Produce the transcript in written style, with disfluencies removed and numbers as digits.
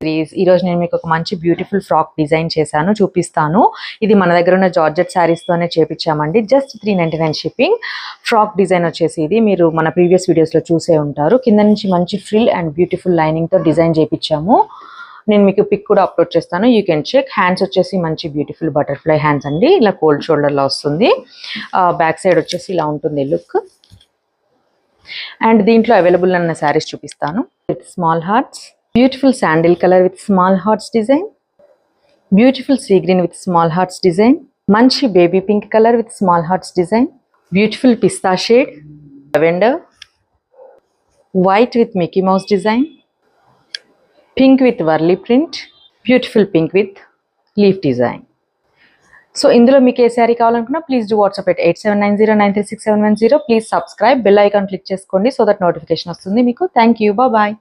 Grace. ఈరోజు నేను మీకు ఒక మంచి బ్యూటిఫుల్ ఫ్రాక్ డిజైన్ చేశాను, చూపిస్తాను. ఇది మన దగ్గర ఉన్న జార్జెట్ శారీస్తోనే చేపించామండి. Just 399 shipping. ఫ్రాక్ డిజైన్ వచ్చేసి ఇది మీరు మన ప్రీవియస్ వీడియోస్లో చూసే ఉంటారు. కింద నుంచి మంచి ఫ్రిల్ అండ్ బ్యూటిఫుల్ లైనింగ్తో డిజైన్ చేయించాము. నేను మీకు పిక్ కూడా అప్లోడ్ చేస్తాను, యూ కెన్ చెక్. హ్యాండ్స్ వచ్చేసి మంచి బ్యూటిఫుల్ బటర్ఫ్లై హ్యాండ్స్ అండి, ఇలా కోల్డ్ షోల్డర్లో వస్తుంది. బ్యాక్ సైడ్ వచ్చేసి ఇలా ఉంటుంది లుక్. అండ్ దీంట్లో అవైలబుల్ అన్న శారీస్ చూపిస్తాను. With small hearts, beautiful sandal colour with small hearts design, beautiful sea green with small hearts design, మంచి baby pink colour with small hearts design, beautiful pista shade, lavender, white with Mickey Mouse design, pink with Warli print, beautiful pink with leaf design. So ఇందులో మీకు ఏ శారీ కావాలనుకున్నా please do WhatsApp at 8790936710. Please subscribe, bell icon click చేసుకోండి so that notification వస్తుంది మీకు. Thank you, bye.